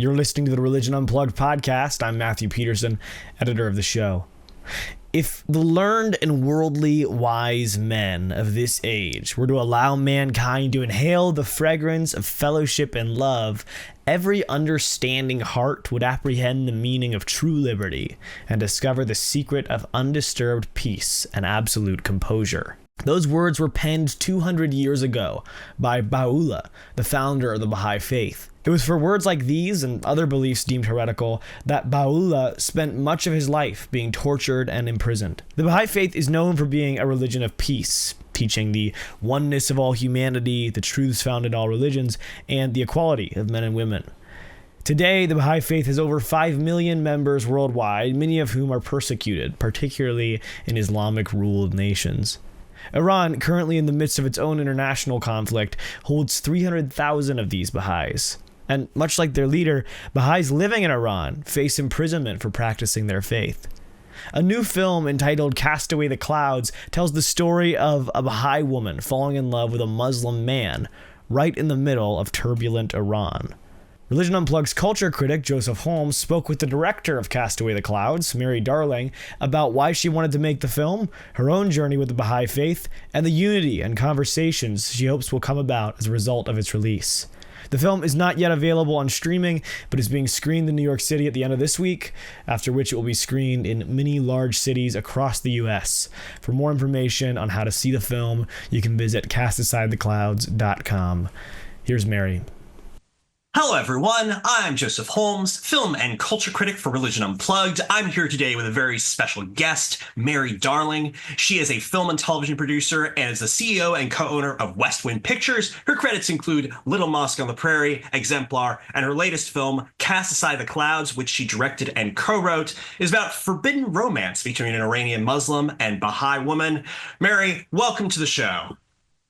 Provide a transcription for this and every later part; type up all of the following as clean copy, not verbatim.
You're listening to the Religion Unplugged podcast. I'm Matthew Peterson, editor of the show. If the learned and worldly wise men of this age were to allow mankind to inhale the fragrance of fellowship and love, every understanding heart would apprehend the meaning of true liberty and discover the secret of undisturbed peace and absolute composure. Those words were penned 200 years ago by Bahá'u'lláh, the founder of the Baha'i faith. It was for words like these and other beliefs deemed heretical that Bahá'u'lláh spent much of his life being tortured and imprisoned. The Baha'i faith is known for being a religion of peace, teaching the oneness of all humanity, the truths found in all religions, and the equality of men and women. Today, the Baha'i faith has over 5 million members worldwide, many of whom are persecuted, particularly in Islamic-ruled nations. Iran, currently in the midst of its own international conflict, holds 300,000 of these Baha'is. And much like their leader, Baha'is living in Iran face imprisonment for practicing their faith. A new film entitled Cast Away the Clouds tells the story of a Baha'i woman falling in love with a Muslim man right in the middle of turbulent Iran. Religion Unplugged's culture critic Joseph Holmes spoke with the director of Cast Away the Clouds, Mary Darling, about why she wanted to make the film, her own journey with the Baha'i faith, and the unity and conversations she hopes will come about as a result of its release. The film is not yet available on streaming, but is being screened in New York City at the end of this week, after which it will be screened in many large cities across the U.S. For more information on how to see the film, you can visit castasidetheclouds.com. Here's Mary. Hello everyone, I'm Joseph Holmes, film and culture critic for Religion Unplugged. I'm here today with a very special guest, Mary Darling. She is a film and television producer and is the CEO and co-owner of West Wind Pictures. Her credits include Little Mosque on the Prairie, Exemplar, and her latest film, Cast Aside the Clouds, which she directed and co-wrote, is about forbidden romance between an Iranian Muslim and Baha'i woman. Mary, welcome to the show.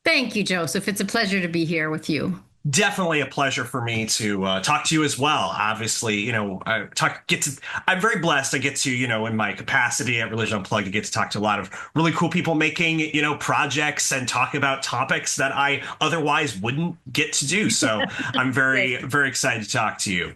Thank you, Joseph. It's a pleasure to be here with you. Definitely a pleasure for me to talk to you as well. Obviously, I'm very blessed. I get to, in my capacity at Religion Unplugged, I get to talk to a lot of really cool people making, projects and talk about topics that I otherwise wouldn't get to do. So I'm very, very excited to talk to you.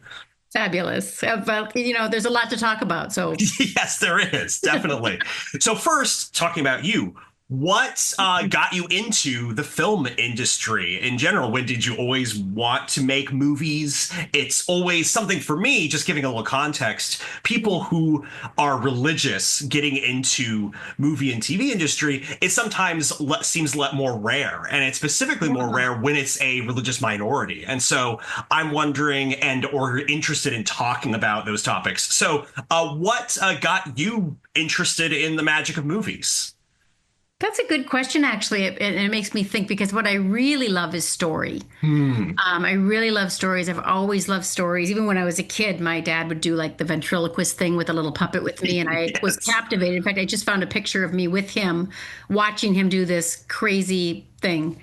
Fabulous. But, there's a lot to talk about. So yes, there is. Definitely. So first, talking about you. What got you into the film industry in general? When did you always want to make movies? It's always something for me, just giving a little context, people who are religious getting into movie and TV industry, it sometimes seems more rare. And it's specifically more rare when it's a religious minority. And so I'm wondering or interested in talking about those topics. So what got you interested in the magic of movies? that's a good question, actually. It makes me think, because what I really love is story. I really love stories. I've always loved stories. Even when I was a kid, my dad would do like the ventriloquist thing with a little puppet with me, and I was captivated. In fact, I just found a picture of me with him, watching him do this crazy thing.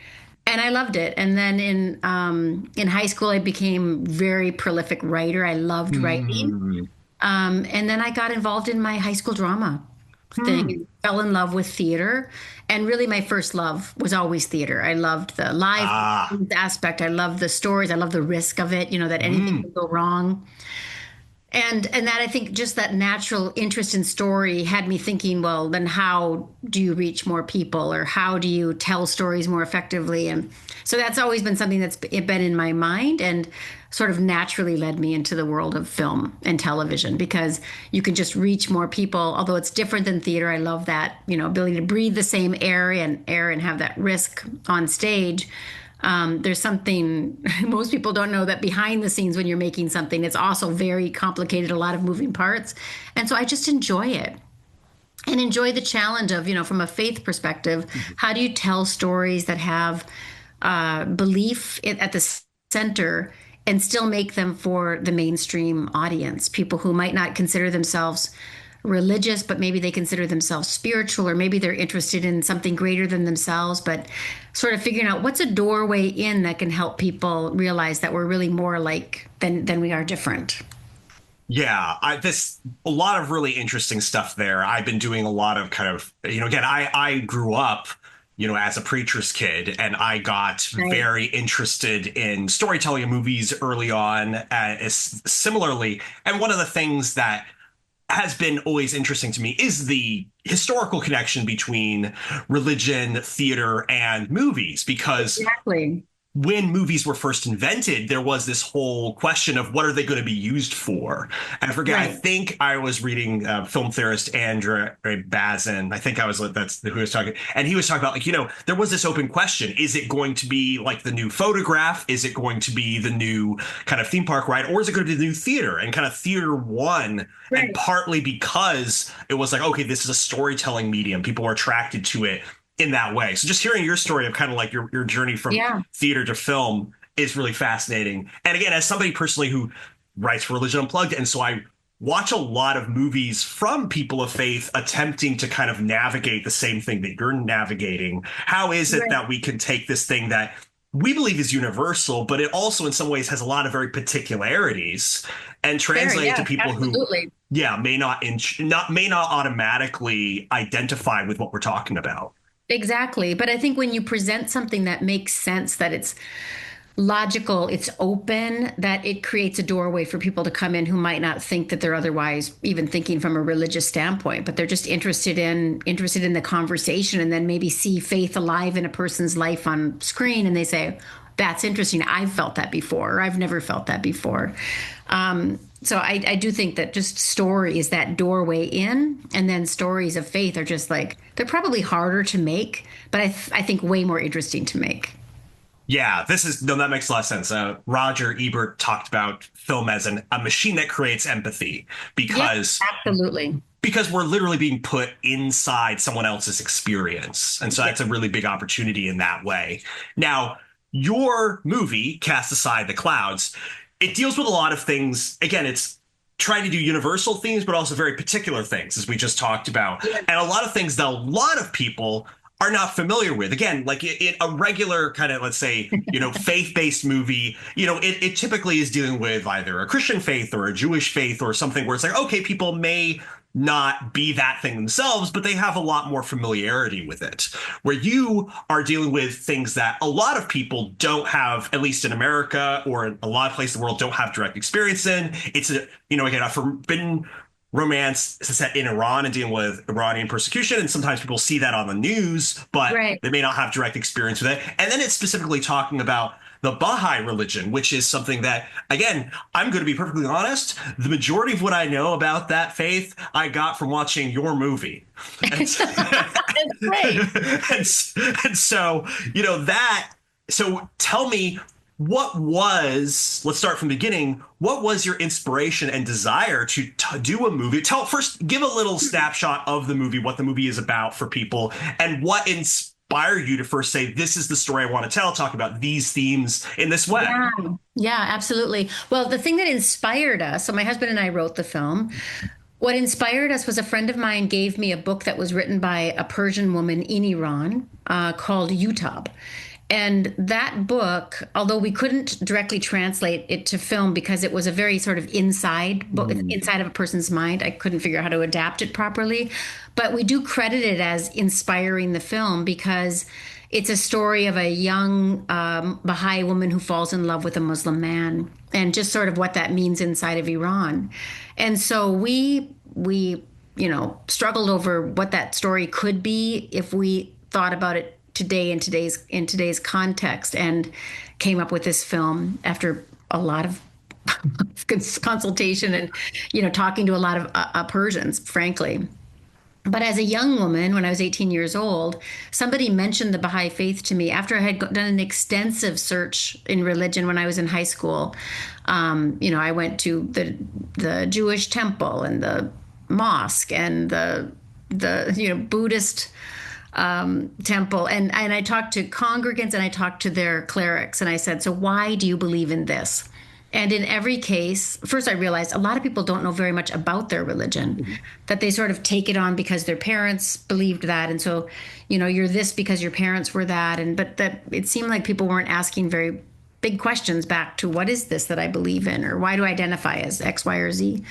And I loved it. And then in high school, I became very prolific writer. I loved writing. And then I got involved in my high school drama thing, fell in love with theater. And really my first love was always theater. I loved the live aspect. I loved the stories. I loved the risk of it, that anything could go wrong. And that, I think, just that natural interest in story had me thinking, well, then how do you reach more people, or how do you tell stories more effectively? And so that's always been something that's been in my mind, and sort of naturally led me into the world of film and television, because you can just reach more people. Although it's different than theater, I love that, ability to breathe the same air and have that risk on stage. There's something most people don't know, that behind the scenes when you're making something, it's also very complicated, a lot of moving parts. And so I just enjoy it, and enjoy the challenge of, from a faith perspective, how do you tell stories that have belief at the center and still make them for the mainstream audience, people who might not consider themselves religious, but maybe they consider themselves spiritual, or maybe they're interested in something greater than themselves, but sort of figuring out what's a doorway in that can help people realize that we're really more alike than we are different. Yeah, a lot of really interesting stuff there. I've been doing a lot of kind of, again, I grew up, as a preacher's kid, and I got Right. very interested in storytelling and movies early on, similarly. And one of the things that has been always interesting to me is the historical connection between religion, theater, and movies, because Exactly. when movies were first invented, there was this whole question of what are they going to be used for? And I forget, I Right. think I was reading film theorist Andrew Bazin. I think that's who was talking. And he was talking about, there was this open question. Is it going to be like the new photograph? Is it going to be the new kind of theme park ride? Or is it going to be the new theater? And kind of theater won. Right. And partly because it was like, okay, this is a storytelling medium. People were attracted to it in that way. So just hearing your story of kind of like your journey from theater to film is really fascinating. And again, as somebody personally who writes for Religion Unplugged, and so I watch a lot of movies from people of faith attempting to kind of navigate the same thing that you're navigating. How is it that we can take this thing that we believe is universal, but it also in some ways has a lot of very particularities, and translate it to people who may not automatically identify with what we're talking about. Exactly. But I think when you present something that makes sense, that it's logical, it's open, that it creates a doorway for people to come in who might not think that they're otherwise even thinking from a religious standpoint, but they're just interested in the conversation, and then maybe see faith alive in a person's life on screen, and they say, that's interesting. I've felt that before, or I've never felt that before. So I do think that just story is that doorway in, and then stories of faith are just like, they're probably harder to make, but I think way more interesting to make. Yeah, that makes a lot of sense. Roger Ebert talked about film as a machine that creates empathy, because absolutely. Because we're literally being put inside someone else's experience. And so that's a really big opportunity in that way. Now, your movie, Cast Aside the Clouds, it deals with a lot of things. Again, it's trying to do universal themes, but also very particular things, as we just talked about. And a lot of things that a lot of people are not familiar with. Again, like in a regular kind of, let's say, faith-based movie, it typically is dealing with either a Christian faith or a Jewish faith or something where it's like, okay, people may not be that thing themselves, but they have a lot more familiarity with it. Where you are dealing with things that a lot of people don't have, at least in America or in a lot of places in the world, don't have direct experience in. It's again, a forbidden romance set in Iran and dealing with Iranian persecution. And sometimes people see that on the news, but they may not have direct experience with it. And then it's specifically talking about the Baha'i religion, which is something that, again, I'm going to be perfectly honest, the majority of what I know about that faith, I got from watching your movie. And so, and so, so tell me, let's start from the beginning. What was your inspiration and desire to do a movie? First, give a little snapshot of the movie, what the movie is about for people, and what inspired you to first say, this is the story I want to tell, talk about these themes in this way. Yeah, absolutely. Well, the thing that inspired us, so my husband and I wrote the film. What inspired us was a friend of mine gave me a book that was written by a Persian woman in Iran called Utab. And that book, although we couldn't directly translate it to film because it was a very sort of inside book, inside of a person's mind, I couldn't figure out how to adapt it properly. But we do credit it as inspiring the film because it's a story of a young Baha'i woman who falls in love with a Muslim man, and just sort of what that means inside of Iran. And so we struggled over what that story could be if we thought about it today in today's context, and came up with this film after a lot of consultation and talking to a lot of Persians, frankly. But as a young woman, when I was 18 years old, somebody mentioned the Baha'i faith to me after I had done an extensive search in religion when I was in high school. I went to the Jewish temple and the mosque and the Buddhist temple, and I talked to congregants and I talked to their clerics, and I said, so why do you believe in this? And in every case, first I realized a lot of people don't know very much about their religion, that they sort of take it on because their parents believed that, and so you're this because your parents were that, but that it seemed like people weren't asking very big questions back to what is this that I believe in, or why do I identify as X, Y, or Z?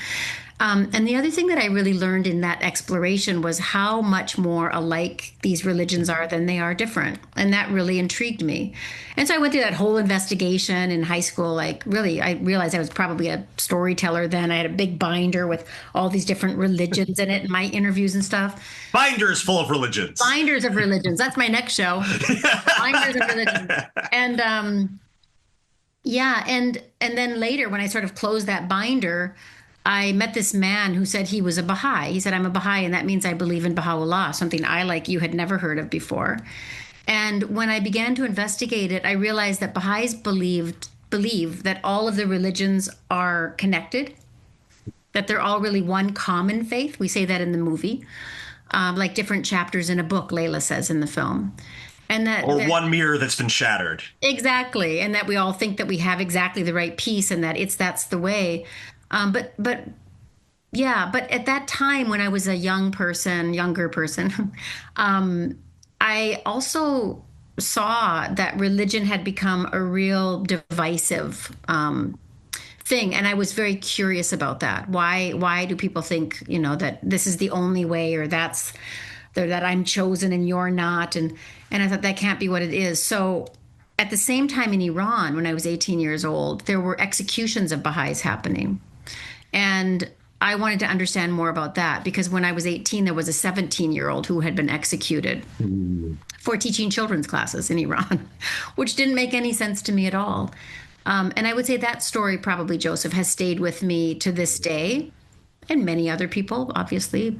And the other thing that I really learned in that exploration was how much more alike these religions are than they are different. And that really intrigued me. And so I went through that whole investigation in high school. Like, really, I realized I was probably a storyteller then. I had a big binder with all these different religions in it and my interviews and stuff. Binders full of religions. Binders of religions. That's my next show. Binders of religions. And yeah, and then later when I sort of closed that binder, I met this man who said he was a Baha'i. He said, I'm a Baha'i, and that means I believe in Bahá'u'lláh, something I, like you, had never heard of before. And when I began to investigate it, I realized that Baha'is believe that all of the religions are connected, that they're all really one common faith. We say that in the movie, like different chapters in a book, Layla says in the film. And that, or one mirror that's been shattered. Exactly. And that we all think that we have exactly the right piece and that that's the way. But at that time when I was a younger person, I also saw that religion had become a real divisive thing. And I was very curious about that. Why do people think, that this is the only way, or that I'm chosen and you're not? And I thought that can't be what it is. So at the same time in Iran, when I was 18 years old, there were executions of Baha'is happening. And I wanted to understand more about that because when I was 18, there was a 17-year-old who had been executed for teaching children's classes in Iran, which didn't make any sense to me at all. And I would say that story probably, Joseph, has stayed with me to this day. And many other people, obviously,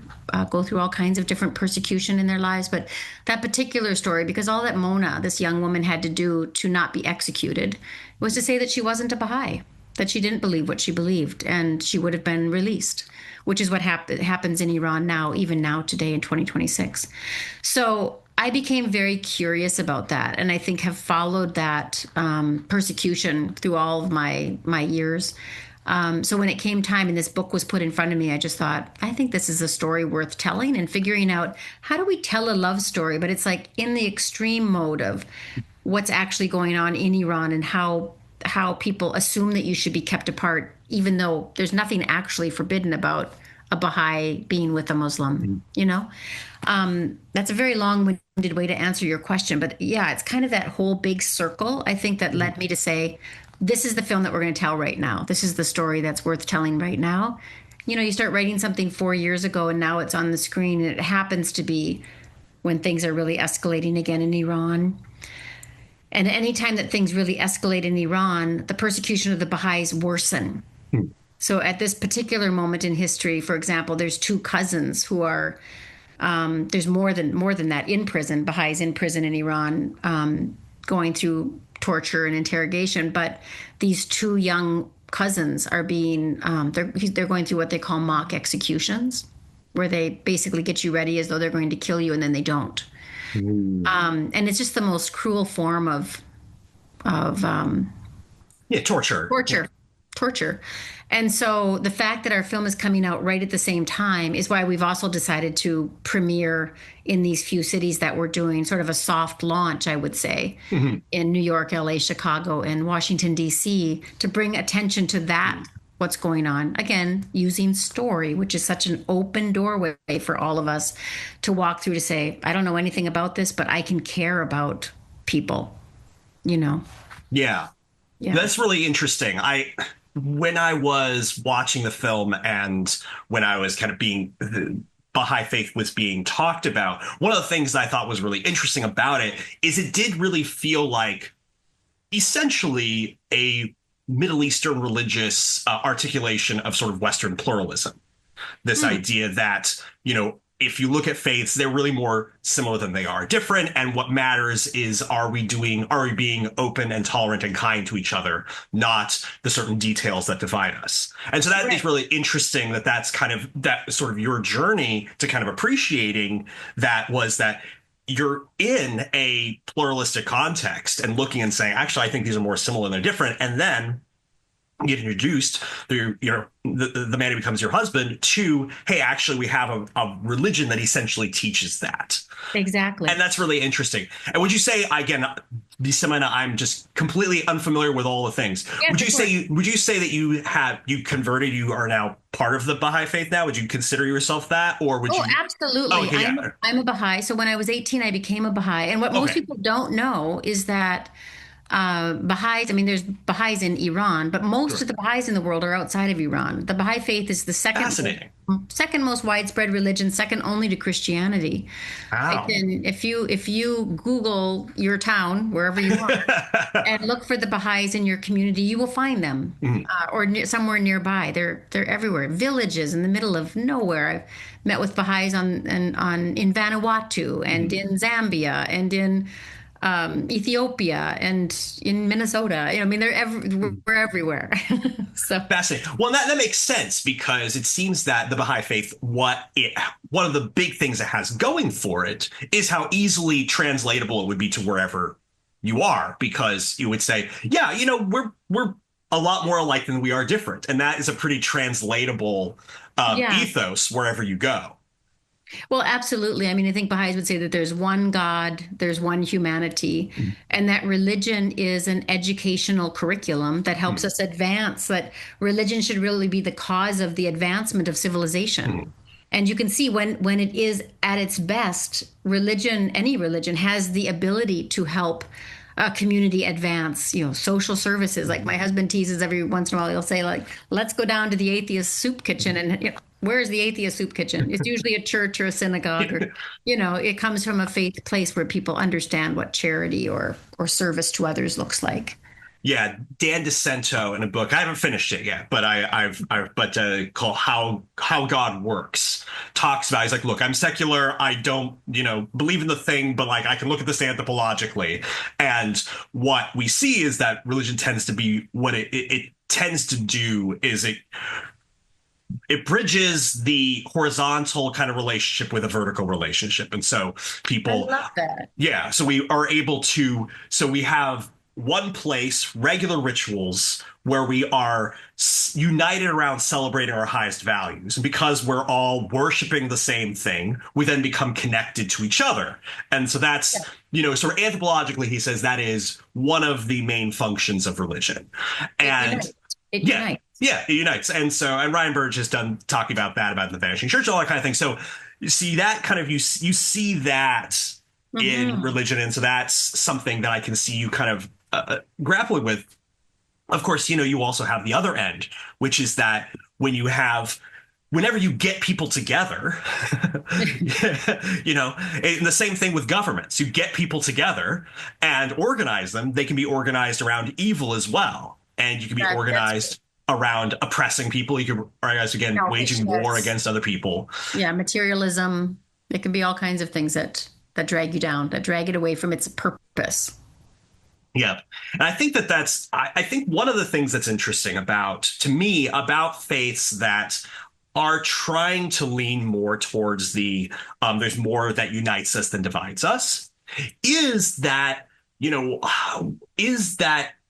go through all kinds of different persecution in their lives. But that particular story, because all that Mona, this young woman, had to do to not be executed was to say that she wasn't a Baha'i, that she didn't believe what she believed, and she would have been released, which is what happens in Iran now, even now today in 2026. So I became very curious about that, and I think have followed that persecution through all of my years. So when it came time and this book was put in front of me, I just thought, I think this is a story worth telling and figuring out how do we tell a love story, but it's like in the extreme mode of what's actually going on in Iran and how people assume that you should be kept apart, even though there's nothing actually forbidden about a Baha'i being with a Muslim, That's a very long-winded way to answer your question. But yeah, it's kind of that whole big circle, I think, that led me to say, this is the film that we're going to tell right now. This is the story that's worth telling right now. You start writing something 4 years ago and now it's on the screen, and it happens to be when things are really escalating again in Iran. And anytime that things really escalate in Iran, the persecution of the Baha'is worsen. So at this particular moment in history, for example, there's two cousins who are, there's more than that in prison, Baha'is in prison in Iran, going through torture and interrogation. But these two young cousins are being, they're going through what they call mock executions, where they basically get you ready as though they're going to kill you and then they don't. And it's just the most cruel form of torture. And so the fact that our film is coming out right at the same time is why we've also decided to premiere in these few cities that we're doing sort of a soft launch, I would say, in New York, LA, Chicago, and Washington, D.C., to bring attention to that, what's going on. Again, using story, which is such an open doorway for all of us to walk through to say, I don't know anything about this, but I can care about people, Yeah. That's really interesting. When I was watching the film and when I was kind of the Baha'i faith was being talked about, one of the things that I thought was really interesting about it is it did really feel like essentially a Middle Eastern religious articulation of sort of Western pluralism. This idea that, if you look at faiths, they're really more similar than they are different. And what matters is, are we being open and tolerant and kind to each other, not the certain details that divide us. And so that is really interesting that's kind of that sort of your journey to kind of appreciating that was that you're in a pluralistic context and looking and saying, actually, I think these are more similar than they're different. And then get introduced through the man who becomes your husband to, hey, actually we have a religion that essentially teaches that. Exactly. And that's really interesting. And would you say, again, Semena, I'm just completely unfamiliar with all the things. Yes, would you say that you converted, you are now part of the Baha'i faith now? Would you consider yourself that, or would you? Absolutely. Oh, okay, yeah. I'm a Baha'i. So when I was 18, I became a Baha'i. And what most people don't know is that Baha'is, I mean, there's Baha'is in Iran, but most of the Baha'is in the world are outside of Iran. The Baha'i faith is the second most widespread religion, second only to Christianity. Wow. If you Google your town, wherever you are, and look for the Baha'is in your community, you will find them, somewhere nearby. They're everywhere. Villages in the middle of nowhere. I've met with Baha'is in Vanuatu and in Zambia and in Ethiopia and in Minnesota. I mean, we're everywhere. So fascinating. Well, that makes sense, because it seems that the Baha'i faith, one of the big things it has going for it is how easily translatable it would be to wherever you are, because you would say, yeah, we're a lot more alike than we are different, and that is a pretty translatable ethos wherever you go. Well, absolutely. I mean, I think Baha'is would say that there's one God, there's one humanity, and that religion is an educational curriculum that helps us advance, that religion should really be the cause of the advancement of civilization. And you can see when it is at its best, any religion has the ability to help a community advance, social services. Like my husband teases every once in a while, he'll say, like, let's go down to the atheist soup kitchen. And where's the atheist soup kitchen? It's usually a church or a synagogue, or, it comes from a faith place where people understand what charity or service to others looks like. Yeah, Dan DeCento in a book, I haven't finished it yet, but called How God Works, talks about, he's like, look, I'm secular, I don't believe in the thing, but like I can look at this anthropologically, and what we see is that religion tends to be what it tends to do is it bridges the horizontal kind of relationship with a vertical relationship. And so people, I love that. Yeah, so we are able to, so we have one place, regular rituals where we are united around celebrating our highest values. And because we're all worshiping the same thing, we then become connected to each other. And so that's, sort of anthropologically, he says that is one of the main functions of religion. And it unites. Yeah, it unites. And Ryan Burge has done talking about that, about the vanishing church, all that kind of thing. So you see that kind of, you see that in religion. And so that's something that I can see you kind of grappling with. Of course, you also have the other end, which is that whenever you get people together, and the same thing with governments, you get people together and organize them. They can be organized around evil as well. And you can be organized around oppressing people. You can organize, again, waging war against other people. Yeah, materialism. It can be all kinds of things that drag you down, that drag it away from its purpose. Yeah. And I think I think one of the things that's interesting about faiths that are trying to lean more towards there's more that unites us than divides us, is that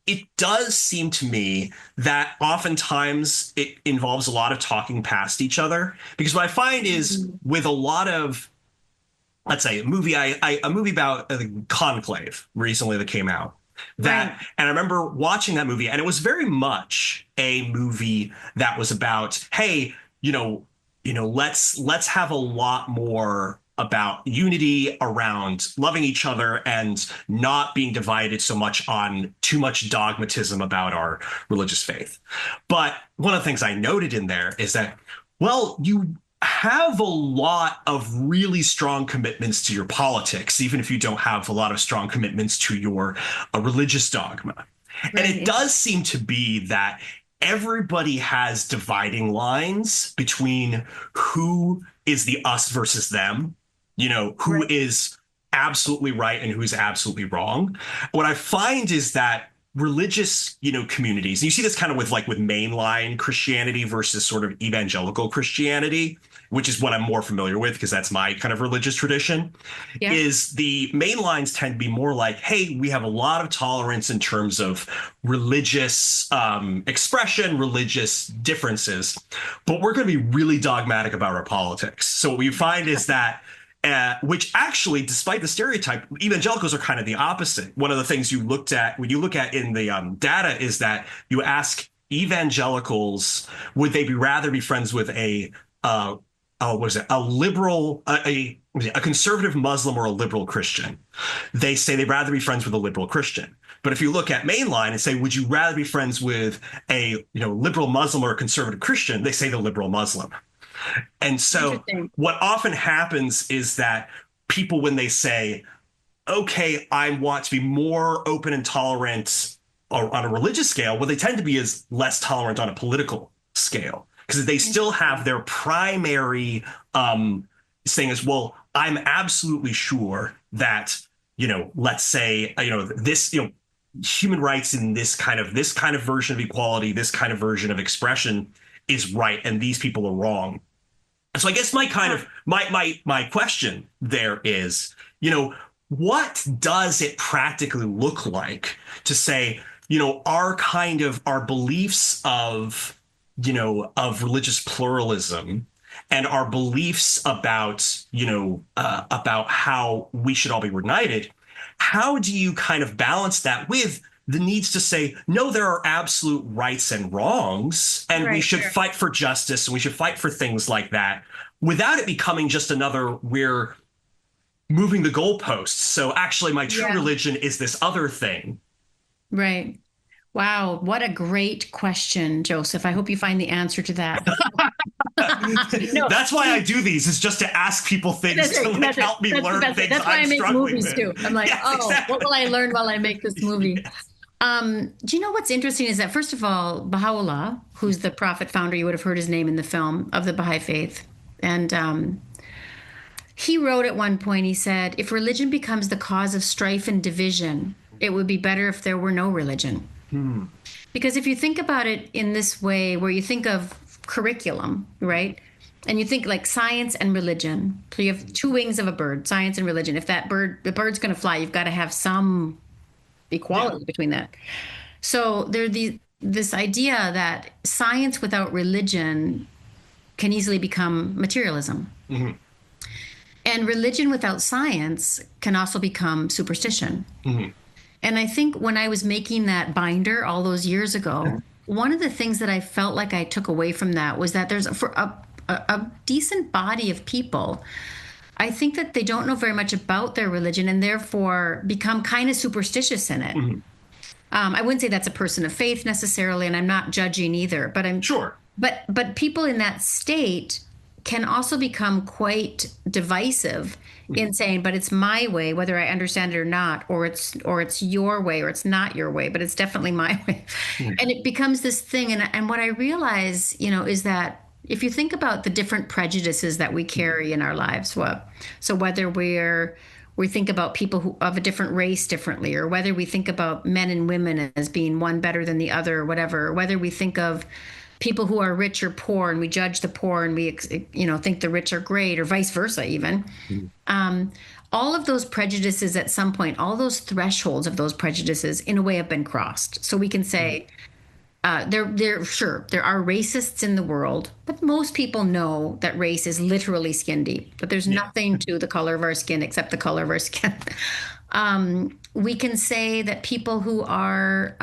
it does seem to me that oftentimes it involves a lot of talking past each other. Because what I find is with a lot of, let's say, a movie about the Conclave recently that came out. And I remember watching that movie, and it was very much a movie that was about, hey, let's have a lot more about unity around loving each other and not being divided so much on too much dogmatism about our religious faith. But one of the things I noted in there is that, well, you have a lot of really strong commitments to your politics, even if you don't have a lot of strong commitments to your religious dogma. Right. And it does seem to be that everybody has dividing lines between who is the us versus them, who is absolutely right and who's absolutely wrong. What I find is that religious, communities. And you see this kind of with mainline Christianity versus sort of evangelical Christianity, which is what I'm more familiar with because that's my kind of religious tradition. Yeah. Is the mainlines tend to be more like, hey, we have a lot of tolerance in terms of religious expression, religious differences, but we're going to be really dogmatic about our politics. So what we find is that which actually, despite the stereotype, evangelicals are kind of the opposite. One of the things when you look at in the data is that you ask evangelicals, would they rather be friends with a liberal, a conservative Muslim or a liberal Christian? They say they'd rather be friends with a liberal Christian. But if you look at mainline and say, would you rather be friends with a liberal Muslim or a conservative Christian? They say the liberal Muslim. And so what often happens is that people, when they say, okay, I want to be more open and tolerant on a religious scale, what they tend to be is less tolerant on a political scale, because they still have their primary saying is, well, I'm absolutely sure that, let's say, this, human rights in this kind of version of equality, this kind of version of expression is right, and these people are wrong. So I guess my question there is, what does it practically look like to say, our beliefs of religious pluralism and our beliefs about how we should all be united? How do you kind of balance that with the needs to say, no, there are absolute rights and wrongs, and we should fight for justice, and we should fight for things like that, without it becoming just another, we're moving the goalposts. So actually my true religion is this other thing. Right. Wow. What a great question, Joseph. I hope you find the answer to that. No, that's why I do these, is just to ask people things to help me learn things. That's why I make movies with. Too. I'm like, exactly. What will I learn while I make this movie? Do you know what's interesting is that, first of all, Bahá'u'lláh, who's the prophet founder, you would have heard his name in the film, of the Baha'i faith. And he wrote at one point, he said, if religion becomes the cause of strife and division, it would be better if there were no religion. Because if you think about it in this way, where you think of curriculum, right? And you think like science and religion. So you have two wings of a bird, science and religion. If the bird's going to fly, you've got to have some equality between that. So there's this idea that science without religion can easily become materialism. Mm-hmm. And religion without science can also become superstition. Mm-hmm. And I think when I was making that binder all those years ago, one of the things that I felt like I took away from that was that there's a decent body of people, I think that they don't know very much about their religion and therefore become kind of superstitious in it. Mm-hmm. I wouldn't say that's a person of faith necessarily, and I'm not judging either, but I'm sure. But people in that state can also become quite divisive in saying, but it's my way, whether I understand it or not, or it's your way, or it's not your way, but it's definitely my way. And it becomes this thing. And what I realize, is that if you think about the different prejudices that we carry in our lives, so whether we think about people who of a different race differently, or whether we think about men and women as being one better than the other, or whatever, or whether we think of people who are rich or poor, and we judge the poor and we, think the rich are great, or vice versa even. All of those prejudices at some point, all those thresholds of those prejudices in a way have been crossed. So we can say, there are racists in the world, but most people know that race is literally skin deep, but there's nothing to the color of our skin except the color of our skin. We can say that people who are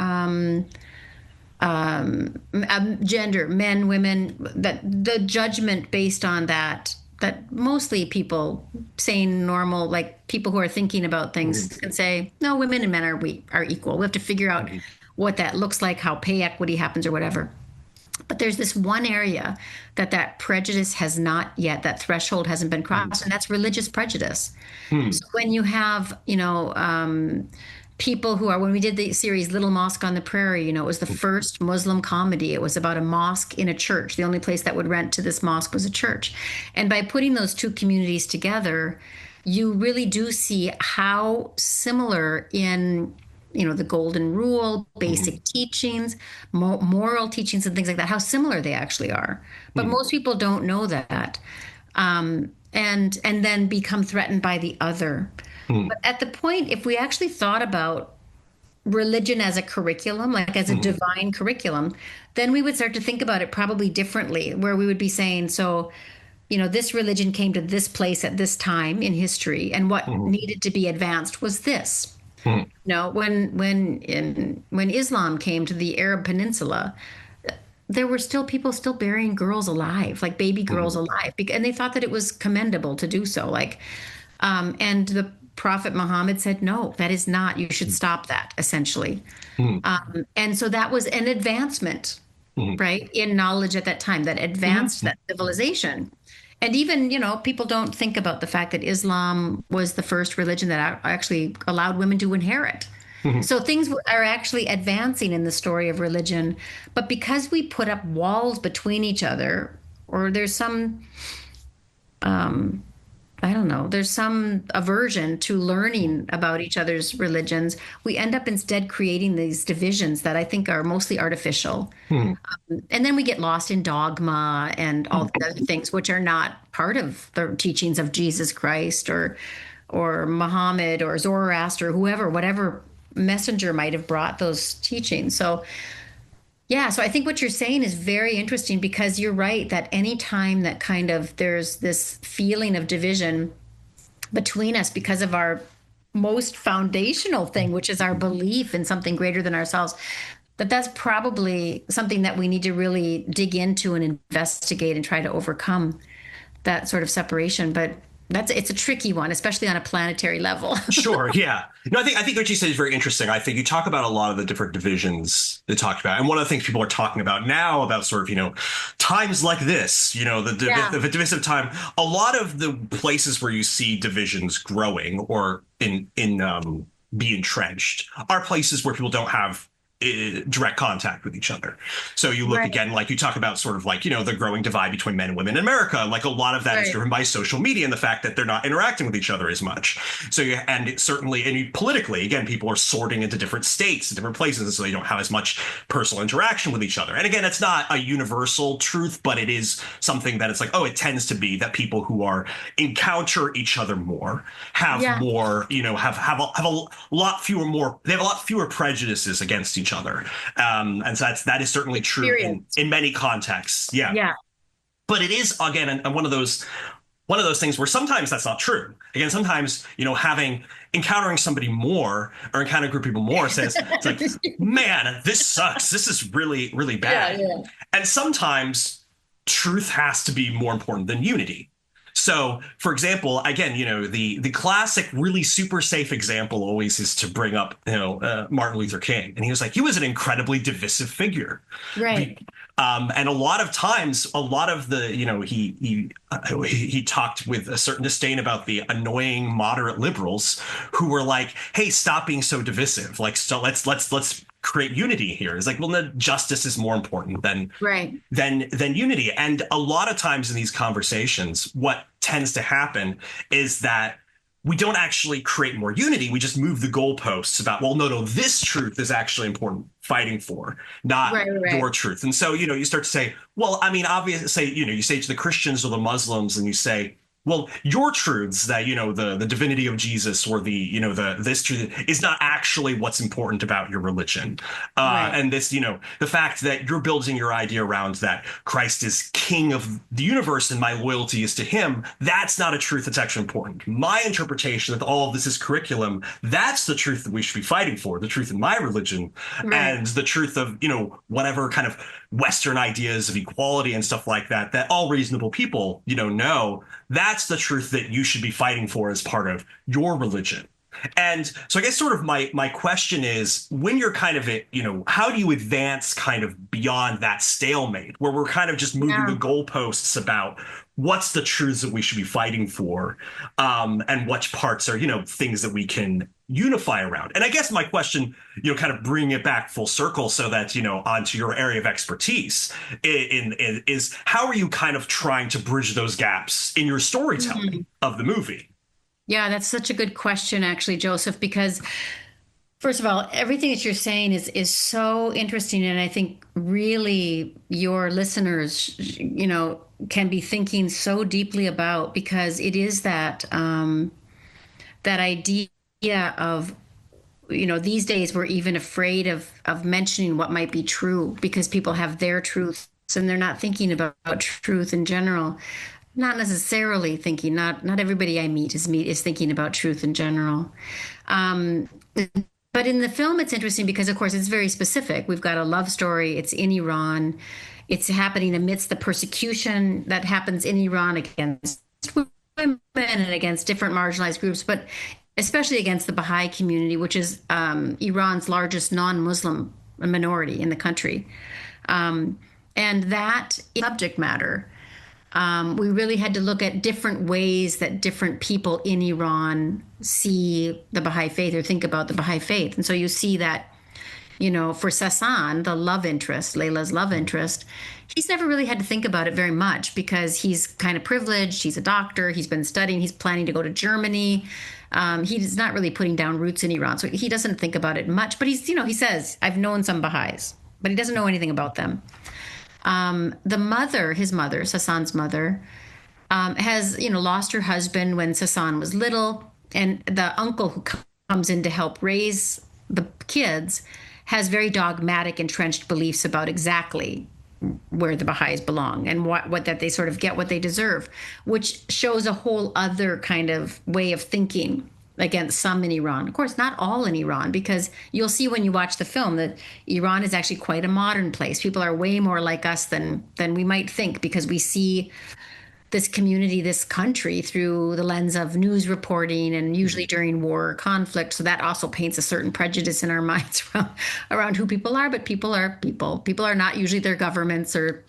gender, men, women, that the judgment based on that mostly people saying normal, like people who are thinking about things can say, no, women and men are equal. We have to figure out what that looks like, how pay equity happens or whatever. But there's this one area that prejudice has not yet, that threshold hasn't been crossed, and that's religious prejudice. So when you have, people who are, when we did the series Little Mosque on the Prairie, it was the first Muslim comedy. It was about a mosque in a church. The only place that would rent to this mosque was a church. And by putting those two communities together, you really do see how similar in the golden rule, basic teachings, moral teachings, and things like that, how similar they actually are. But most people don't know that, and then become threatened by the other. But at the point, if we actually thought about religion as a curriculum, like as a divine curriculum, then we would start to think about it probably differently, where we would be saying, so, this religion came to this place at this time in history, and what needed to be advanced was this. No, when Islam came to the Arab Peninsula, there were still people still burying girls alive, like baby girls alive, and they thought that it was commendable to do so. And the Prophet Muhammad said, no, that is not, you should stop that, essentially. And so that was an advancement, right, in knowledge at that time that advanced that civilization. And even, people don't think about the fact that Islam was the first religion that actually allowed women to inherit. So things are actually advancing in the story of religion. But because we put up walls between each other, or there's some, there's some aversion to learning about each other's religions, we end up instead creating these divisions that I think are mostly artificial. And then we get lost in dogma and all the other things, which are not part of the teachings of Jesus Christ or Muhammad or Zoroaster, or whatever messenger might have brought those teachings. So I think what you're saying is very interesting, because you're right that any time that kind of there's this feeling of division between us because of our most foundational thing, which is our belief in something greater than ourselves, that's probably something that we need to really dig into and investigate and try to overcome that sort of separation. But it's a tricky one, especially on a planetary level. Sure. Yeah. No, I think what you said is very interesting. I think you talk about a lot of the different divisions they talked about. And one of the things people are talking about now about sort of, times like this, the divisive time, a lot of the places where you see divisions growing or be entrenched are places where people don't have direct contact with each other. So you look again, like you talk about sort of like, the growing divide between men and women in America. Like a lot of that is driven by social media and the fact that they're not interacting with each other as much. So politically, again, people are sorting into different states and different places. So they don't have as much personal interaction with each other. And again, it's not a universal truth, but it is something that it's like, it tends to be that people who encounter each other more have more, have a lot fewer prejudices against each other. And so that is certainly true in many contexts. Yeah. Yeah. But it is, again, and one of those things where sometimes that's not true. Again, sometimes, encountering somebody more or encountering a group of people more says, it's like, man, this sucks. This is really, really bad. Yeah. And sometimes truth has to be more important than unity. So, for example, again, the classic, really super safe example always is to bring up, Martin Luther King. And he was an incredibly divisive figure. Right. And a lot of times, he talked with a certain disdain about the annoying moderate liberals who were like, hey, stop being so divisive. Like, so let's create unity here. It's like, well, no, justice is more important than unity. And a lot of times in these conversations, what tends to happen is that we don't actually create more unity. We just move the goalposts about, well, no, this truth is actually important fighting for, not your truth. And so, you start to say, well, I mean, obviously, you say to the Christians or the Muslims and you say, well, your truths that, the divinity of Jesus or this truth is not actually what's important about your religion. And this, the fact that you're building your idea around that Christ is king of the universe and my loyalty is to him, that's not a truth that's actually important. My interpretation that all of this is curriculum, that's the truth that we should be fighting for, the truth in my religion, and the truth of, whatever kind of Western ideas of equality and stuff like that, that all reasonable people, know, that's the truth that you should be fighting for as part of your religion. And so I guess sort of my question is, when you're kind of how do you advance kind of beyond that stalemate where we're kind of just moving the goalposts about what's the truths that we should be fighting for, and which parts are, things that we can unify around? And I guess my question, kind of bring it back full circle so that, onto your area of expertise is how are you kind of trying to bridge those gaps in your storytelling of the movie? Yeah, that's such a good question, actually, Joseph, because First of all, everything that you're saying is so interesting, and I think really your listeners, can be thinking so deeply about, because it is that that idea of, these days we're even afraid of mentioning what might be true because people have their truths and they're not thinking about truth in general. Not necessarily thinking. Not everybody I meet is thinking about truth in general. Um, but in the film, it's interesting because, of course, it's very specific. We've got a love story. It's in Iran. It's happening amidst the persecution that happens in Iran against women and against different marginalized groups, but especially against the Baha'i community, which is Iran's largest non-Muslim minority in the country. And that subject matter, we really had to look at different ways that different people in Iran see the Baha'i faith or think about the Baha'i faith. And so you see that, for Sasan, the love interest, Layla's love interest, he's never really had to think about it very much because he's kind of privileged. He's a doctor. He's been studying. He's planning to go to Germany. He's not really putting down roots in Iran. So he doesn't think about it much. But he says, I've known some Baha'is, but he doesn't know anything about them. The mother, his mother, Sasan's mother, has, lost her husband when Sasan was little. And the uncle who comes in to help raise the kids has very dogmatic, entrenched beliefs about exactly where the Baha'is belong and what that they sort of get what they deserve, which shows a whole other kind of way of thinking against some in Iran. Of course, not all in Iran, because you'll see when you watch the film that Iran is actually quite a modern place. People are way more like us than we might think, because we see this community, this country, through the lens of news reporting and usually during war or conflict. So that also paints a certain prejudice in our minds around who people are. But people are people. People are not usually their governments, or,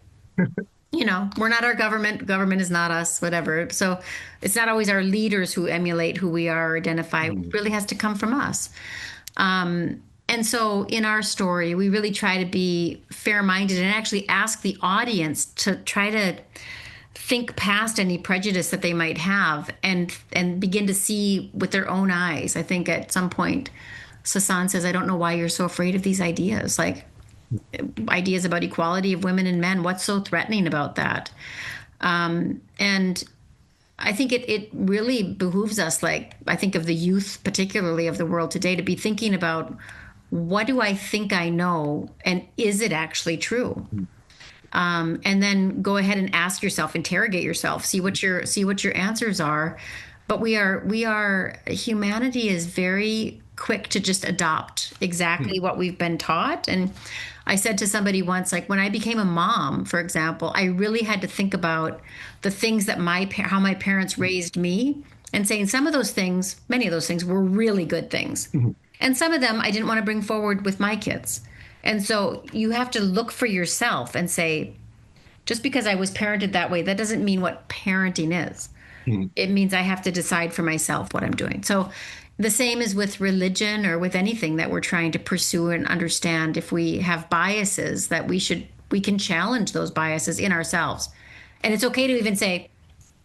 we're not our government. Government is not us, whatever. So it's not always our leaders who emulate who we are or identify. It really has to come from us. And so in our story, we really try to be fair-minded and actually ask the audience to try to think past any prejudice that they might have and begin to see with their own eyes. I think at some point, Sasan says, I don't know why you're so afraid of these ideas, like ideas about equality of women and men. What's so threatening about that? And I think it really behooves us, like I think of the youth, particularly of the world today, to be thinking about, what do I think I know, and is it actually true? And then go ahead and ask yourself, interrogate yourself, see what your answers are. But humanity is very quick to just adopt exactly what we've been taught. And I said to somebody once, like when I became a mom, for example, I really had to think about the things that how my parents raised me, and saying some of those things, many of those things were really good things. Mm-hmm. And some of them I didn't want to bring forward with my kids. And so you have to look for yourself and say, just because I was parented that way, that doesn't mean what parenting is. Mm-hmm. It means I have to decide for myself what I'm doing. So the same is with religion or with anything that we're trying to pursue and understand. If we have biases, that we can challenge those biases in ourselves. And it's okay to even say,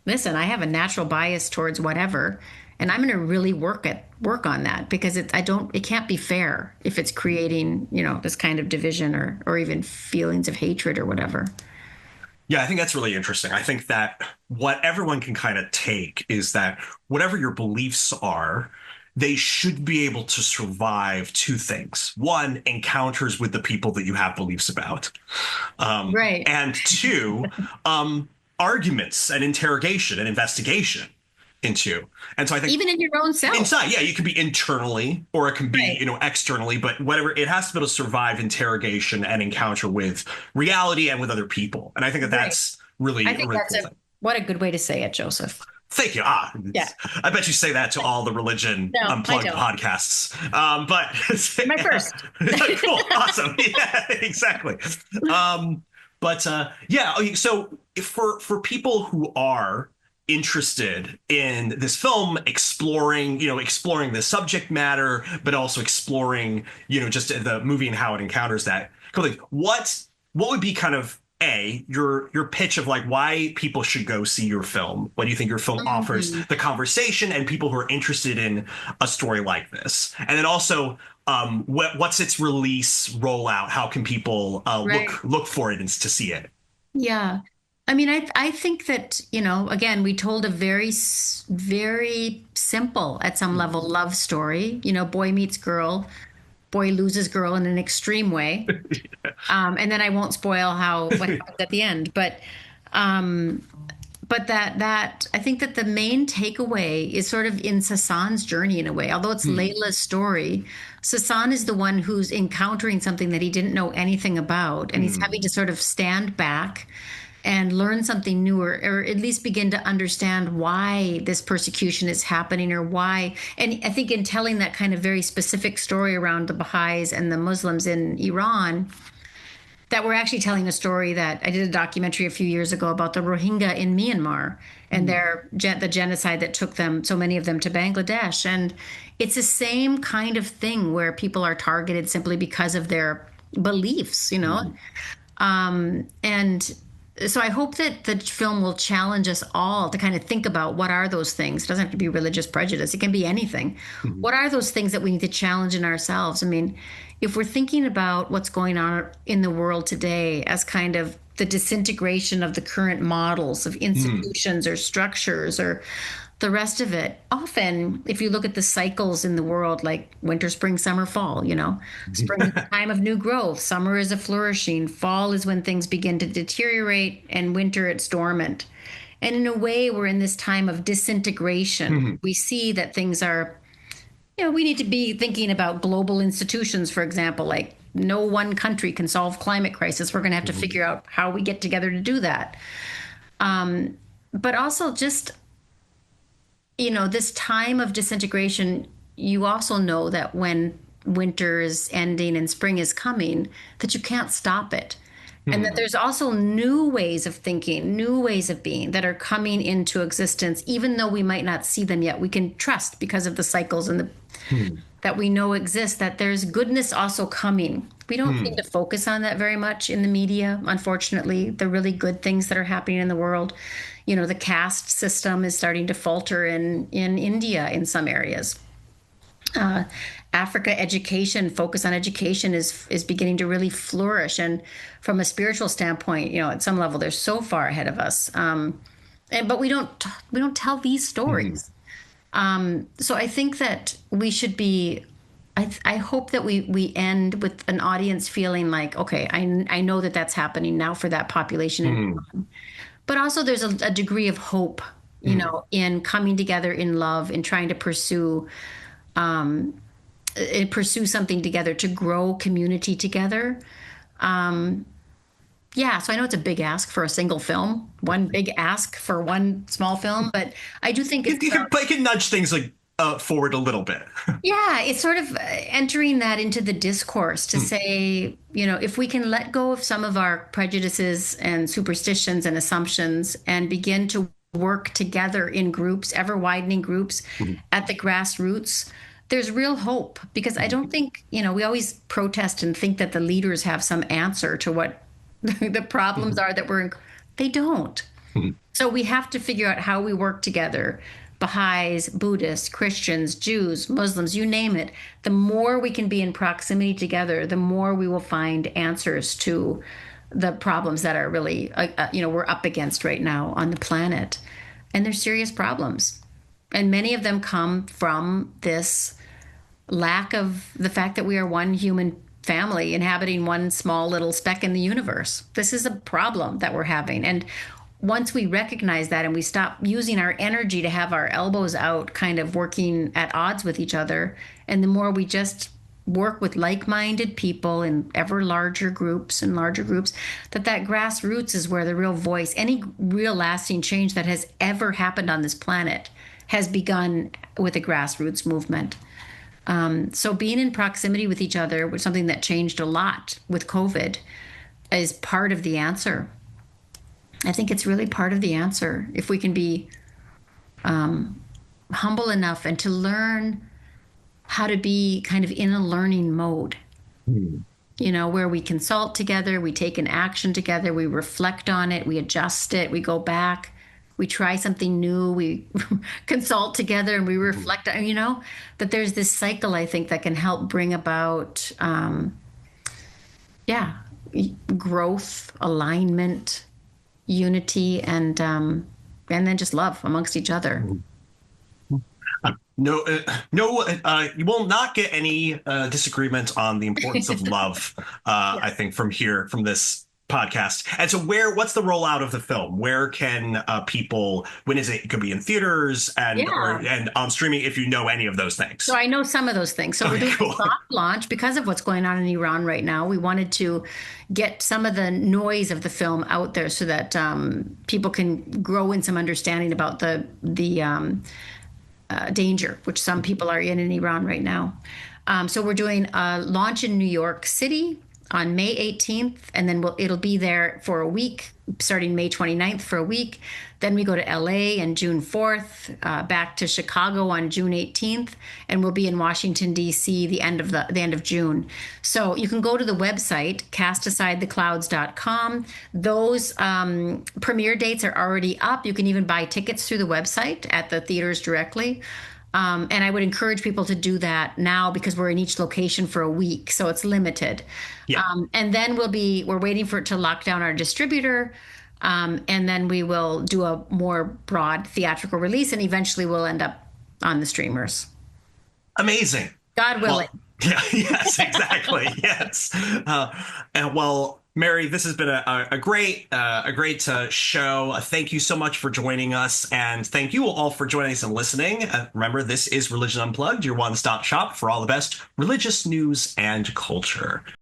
listen, I have a natural bias towards whatever, and I'm going to really work on that, because it can't be fair if it's creating, this kind of division or even feelings of hatred or whatever. Yeah, I think that's really interesting. I think that what everyone can kind of take is that whatever your beliefs are, they should be able to survive two things. One, encounters with the people that you have beliefs about. Right. And two, arguments and interrogation and investigation into. And so I think even in your own self. Inside, yeah, you can be internally or it can be, right, externally, but whatever, it has to be able to survive interrogation and encounter with reality and with other people. And I think that's really, I think that's cool what a good way to say it, Joseph. Thank you. Yeah. I bet you say that to all the Religion Unplugged podcasts. But my first. Cool. Awesome. Yeah, exactly. So for people who are interested in this film, exploring the subject matter, but also exploring, just the movie and how it encounters that, what would be kind of your pitch of like why people should go see your film. What do you think your film offers the conversation and people who are interested in a story like this? And then also, what's its release rollout? How can people Right. look for it and to see it? Yeah. I mean, I think that, again, we told a very simple, at some level, love story. Boy meets girl, boy loses girl in an extreme way. And then I won't spoil what happens at the end. But that I think that the main takeaway is sort of in Sasan's journey in a way. Although it's Layla's story, Sasan is the one who's encountering something that he didn't know anything about, and he's having to sort of stand back and learn something new, or at least begin to understand why this persecution is happening, or why. And I think in telling that kind of very specific story around the Baha'is and the Muslims in Iran, that we're actually telling a story that I did a documentary a few years ago about the Rohingya in Myanmar and the genocide that took them, so many of them, to Bangladesh. And it's the same kind of thing where people are targeted simply because of their beliefs, and so I hope that the film will challenge us all to kind of think about what are those things. It doesn't have to be religious prejudice. It can be anything. What are those things that we need to challenge in ourselves? I mean, if we're thinking about what's going on in the world today as kind of the disintegration of the current models of institutions or structures or the rest of it, often if you look at the cycles in the world, like winter, spring, summer, fall, spring is the time of new growth, summer is a flourishing, fall is when things begin to deteriorate, and winter it's dormant. And in a way, we're in this time of disintegration. We see that things are, we need to be thinking about global institutions, for example, like no one country can solve climate crisis. We're going to have to figure out how we get together to do that. But also just, this time of disintegration, you also know that when winter is ending and spring is coming, that you can't stop it. And that there's also new ways of thinking, new ways of being that are coming into existence, even though we might not see them yet. We can trust, because of the cycles and that we know exist, that there's goodness also coming. We don't seem to focus on that very much in the media, unfortunately, the really good things that are happening in the world. The caste system is starting to falter in India in some areas. Africa education, focus on education is beginning to really flourish. And from a spiritual standpoint, at some level, they're so far ahead of us. But we don't tell these stories. So I think that we should be, I hope that we end with an audience feeling like, okay, I know that that's happening now for that population in Iran. But also there's a degree of hope, in coming together in love, in trying to pursue something together, to grow community together. Yeah, so I know it's a big ask for a single film, one big ask for one small film, but I do think it's... You can nudge things like forward a little bit. Yeah, it's sort of entering that into the discourse to say, if we can let go of some of our prejudices and superstitions and assumptions and begin to work together in groups, ever widening groups at the grassroots, there's real hope. Because I don't think, we always protest and think that the leaders have some answer to what the problems are that they don't. So we have to figure out how we work together. Baha'is, Buddhists, Christians, Jews, Muslims, you name it. The more we can be in proximity together, the more we will find answers to the problems that are really, we're up against right now on the planet. And they're serious problems. And many of them come from this lack of the fact that we are one human family inhabiting one small little speck in the universe. This is a problem that we're having. And once we recognize that and we stop using our energy to have our elbows out, kind of working at odds with each other, and the more we just work with like-minded people in ever larger groups, that grassroots is where the real voice, any real lasting change that has ever happened on this planet has begun with a grassroots movement. So being in proximity with each other was something that changed a lot with COVID, is part of the answer. I think it's really part of the answer if we can be humble enough and to learn how to be kind of in a learning mode. where we consult together, we take an action together, we reflect on it, we adjust it, we go back, we try something new, we consult together, and we reflect on, that there's this cycle, I think, that can help bring about, growth, alignment, unity, and then just love amongst each other. No, you will not get any disagreement on the importance of love. I think from this podcast. And so, what's the rollout of the film? Where can people? When is it? It could be in theaters and on streaming. If you know any of those things. So I know some of those things. So we're doing a soft launch because of what's going on in Iran right now. We wanted to get some of the noise of the film out there so that people can grow in some understanding about the danger, which some people are in Iran right now. So we're doing a launch in New York City on May 18th, and then it'll be there for a week, starting May 29th for a week. Then we go to LA on June 4th, back to Chicago on June 18th, and we'll be in Washington, D.C. the end of June. So you can go to the website, castaside.theclouds.com. Those premiere dates are already up. You can even buy tickets through the website at the theaters directly. And I would encourage people to do that now because we're in each location for a week, so it's limited. Yeah. And then we're waiting for it to lock down our distributor, and then we will do a more broad theatrical release, and eventually we'll end up on the streamers. Amazing. God willing. Well, yes, exactly. Yes. Mary, this has been a great show. Thank you so much for joining us, and thank you all for joining us and listening. Remember, this is Religion Unplugged, your one-stop shop for all the best religious news and culture.